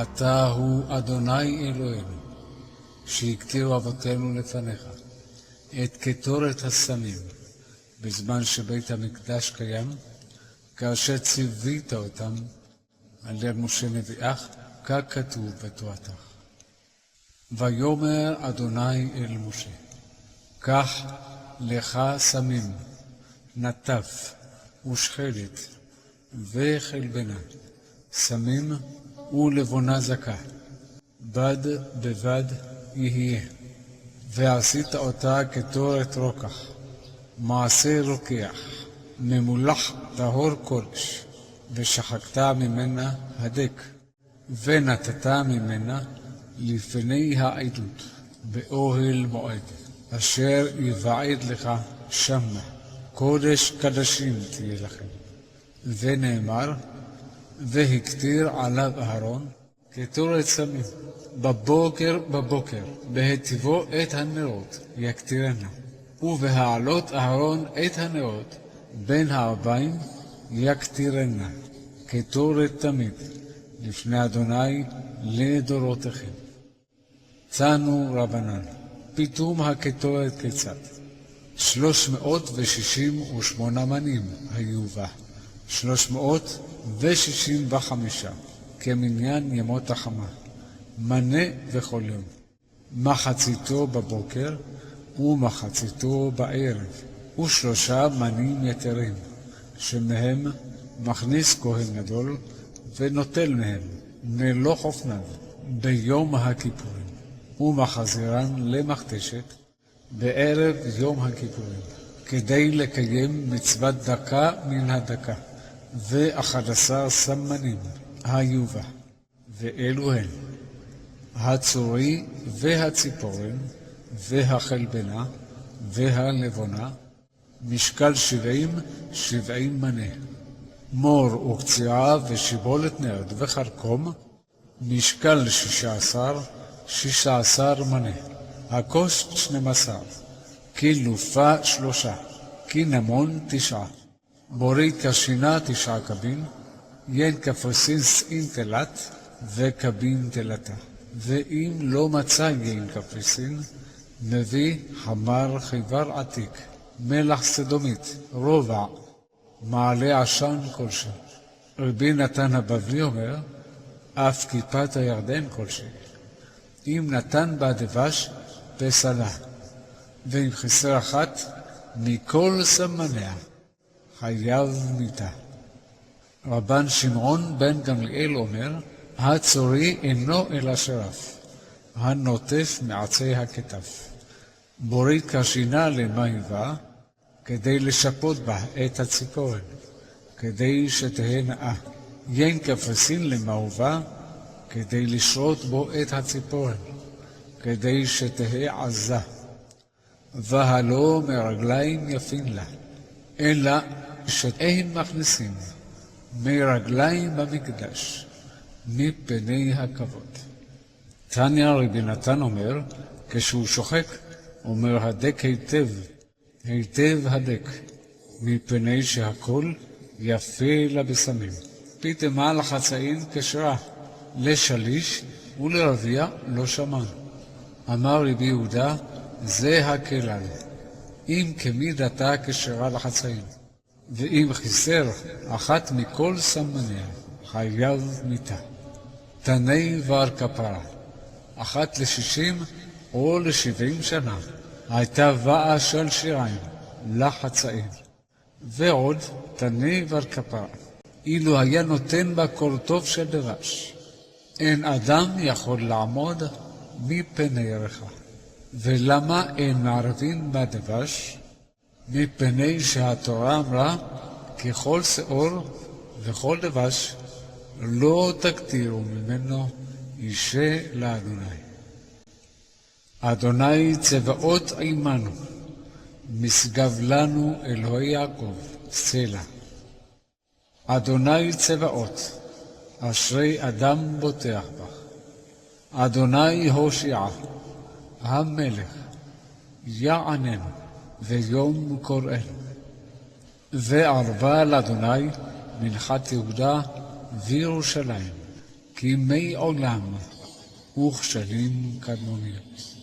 אתה הוא אדוני אלוהינו, שהקטירו אבותינו לפניך, את קטורת הסמים, בזמן שבית המקדש קיים, כאשר ציווית אותם על יד משה נביאך, ככתוב בתורתך. ויאמר אדוני אל משה, קח לך סמים, נטף ושחלת וחלבנה, סמים ולבונה זכה, בד בבד יהיה, ועשית אותה קטורת רוקח, מעשה רוקח, ממולח טהור קודש, ושחקת ממנה הדק, ונתת ממנה לפני העדות, באוהל מועד, אשר יבעד לך שמה, קודש קדשים תהיה לכם. ונאמר, והקטיר עליו אהרון קטורת סמים, בבוקר בהטיבו את הנרות יקטירנה, ובהעלות אהרון את הנרות בין הערביים יקטירנה, קטורת תמיד, לפני אדוני לדורותיכם. תנו רבנן, פיתום הקטורת כיצד? 368 מנים היו בה, 365 כמניין ימות החמה, מנה וכל יום, מחציתו בבוקר ומחציתו בערב, ושלושה מנים יתרים, שמהם מכניס כהן גדול ונוטל מהם מלוך אופניו ביום הכיפורים, ומחזירן למכתשת בערב יום הכיפורים, כדי לקיים מצוות דקה מן הדקה, ו11 סמנים היו בה, ואלו הן הצורי והציפורן והחלבנה והלבונה, משקל 70 מנה, מור וקציעה ושיבולת נרד וחרקום, משקל 16 מנה, הכוס 12, קילופה 3, קינמון 9, בורית קשינה 9 קבין, יין קפריסין סין תלת וקבין תלתה. ואם לא מצא יין קפריסין, מביא חמר חיבר עתיק, מלח סדומית, רובע, מעלה עשן כלשהו. רבי נתן הבבלי אומר, אף כיפת הירדן כלשהו. אם נתן בה דבש, פסלה, ואם חסר אחת, מכל סמניה, חייב מיתה. רבן שמעון בן גמליאל אומר, הצורי אינו אלא שרף, הנוטף מעצי הכתף. בורית קשינה למה היווה, כדי לשפות בה את הציפורן, כדי שתהיה נאה. יין קפריסין למה הובא, כדי לשרות בו את הציפורן, כדי שתהיה עזה. והלא מרגליים יפין לה, אלא שאין מכניסים מרגליים במקדש, מפני הכבוד. תניא רבי נתן אומר, כשהוא שוחק, אומר הדק היטב הדק, מפני שהכל יפה לבשמים. פיתמה לחצאין כשרה, לשליש ולרביע לא שמן. אמר רבי יהודה, זה הכלל, אם כמידתה כשרה לחצאין, ואם חיסר אחת מכל סמניה, חייב מיתה. תני ור כפרה, אחת ל60 או ל70 שנה, הייתה באה של שיריים לחצאין. ועוד תני ור כפרה, אילו היה נותן בה קורטוב של דבש, אין אדם יכול לעמוד מפני ירחה. ולמה אין מערבין בה דבש? מפני שהתורה אמרה, ככל שאור וכל דבש, לא תקטירו ממנו אישה לאדוני. אדוני צבאות עמנו, משגב לנו אלוהי יעקב, סלע. אדוני צבאות, אשרי אדם בוטח בך. אדוני הושיע, המלך, יעננו, ויום קוראנו. וערבה לאדוני מנחת יהודה וירושלים, כי מי עולם וכשלים קדמוניות.